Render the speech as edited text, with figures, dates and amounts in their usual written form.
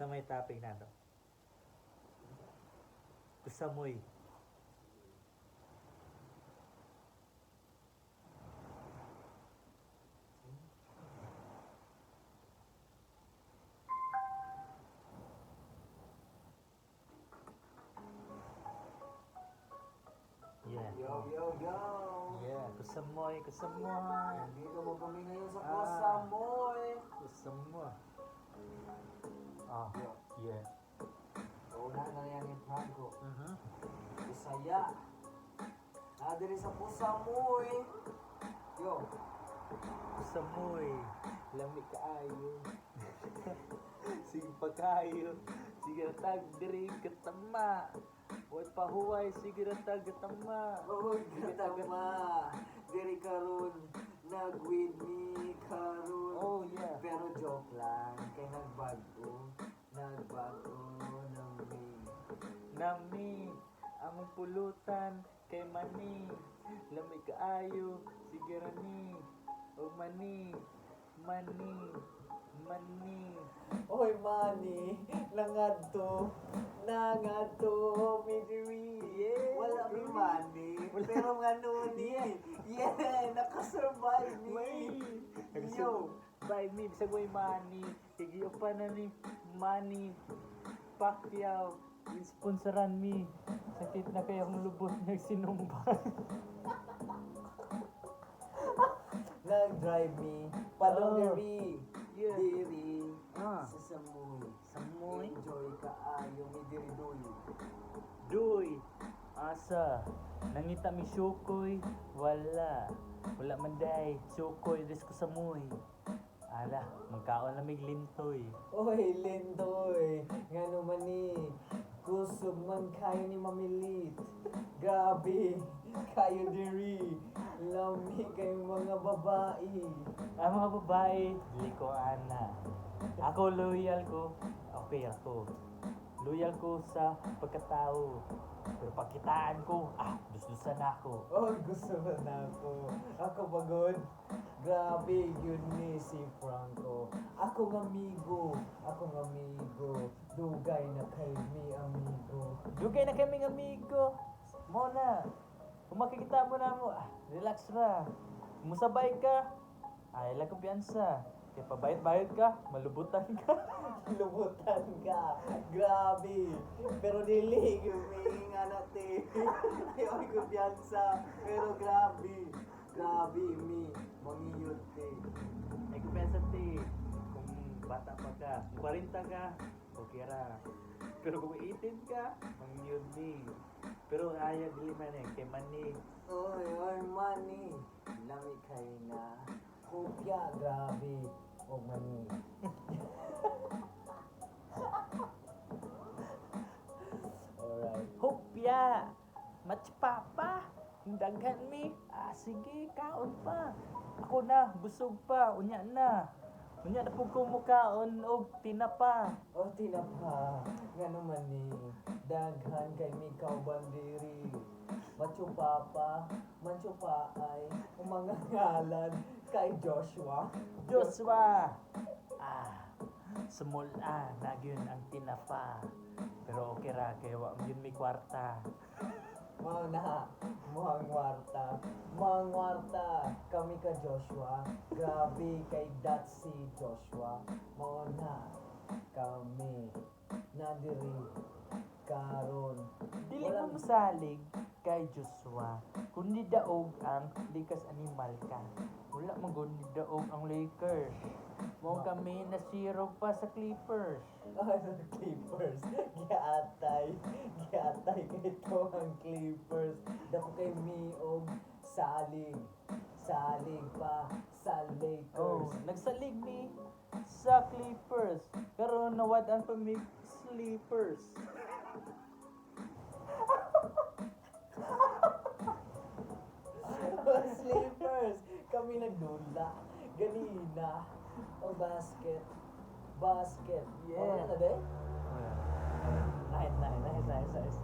sa may topic na to. Kusamoy. Yeah. Yo! Yeah, kusamoy, kusamoy. Nandito mo kami ngayon sa Ah. Kusamoy. Kusamoy. Ah, Yo, yeah. una na yan ni Franco. Mhm. Bisaya. Nadiri sa Kusamoy. Yo, Kusamoy. Lami kaayo. Sige pa kayo. Sige tag diri katama. Boy pahuway sige tag katama. oh, gatama. Diri karon nag-with me karon. Oh yeah. Pero joke lang, kay nagbago ng me. Nami among pulutan kay mani. Lami kaayo sige rani. O mani. Oy mani, nangadto mi diri. Yeah. Wala mi mani, pero ngano ni. Yeah, nakasurvive May. ni. Yo, By me, bisag way money. Higiyo pa na ni Manny Pacquiao. Sponsoran me. Sakit na kayong lubot nagsinumban. nag-drive me padong Oh. diri. Yeah. Diri Ah. sa Samoy. Samoy. Enjoy kaayo mi diri doy. Duy. Asa. Nangita mi syukoy. Wala. Wala man day. Syukoy. Des ko sa muy. Ala. Magkaon na mig lintoy. Oy, Lindoy, ngano man ni, kusog man kayo ni mamilit. Grabe, kayo diri, lami kayong mga babae. Ang mga babae, dili ko ana. Ako loyal ko. Okay ako. Loyal ko sa pagkatao. Pero pagkitaan ko, dus-dusan ako. Oh, gusto mo na ako. Ako pagod. Grabe, yun ni si Franco. Ako ng amigo. Dugay na kay mi amigo. Dugay na kaming amigo. Mona, kung makikita mo na mo, relax ra. Musabay ka, ilang kumpiyansa. Kaya pabayad-bayad ka, malubutan ka. Lubutan ka. Grabe. Pero dili, humingi nga natin. Ayaw ko piyansa. Pero grabe. Grabe, mi. Mangiyot te. Ay kumpiyansa ti. Kung bata pa ka, kung 40 ka, okay ra. Pero kung 18 ka, mangyod ni. Pero ayaw dili man kay mani. Oy, money. Lami kayo na. Kopya, grabe. O money. Alright. Hopya! Matspapa! Daghan mi! Sige, kaon pa! Ako na, busog pa, unya na! Unya na po kumukaon og tinapa! O tinapa. Nga naman ni. Daghan kay mi bandiri. Matsupapa. Matsupaay. Ang mga ngalan kay Joshua. Joshua! Sumula na yun ang tinapa. Pero okay ra, kaya wa yun may kwarta. Mangwarta. Kami ka Joshua. Grabe kay dat si Joshua. Mauna. Kami. Nadiri. Karon. Dili mo masalig kay Joshua. Kundi daog ang likas animal ka. Wala man gud ni daog ang Lakers. Mo kami na zero pa sa Clippers. Clippers. Giatay kay to ang Clippers. Dako kay miog salig. Salig pa sa Oh, Lakers. nagsalig mi sa Clippers. Karon nawad-an pa mi sleepers. Sleepers. Kami nagdula. Ganina. O basket. Yeah. Ano na day? Nice.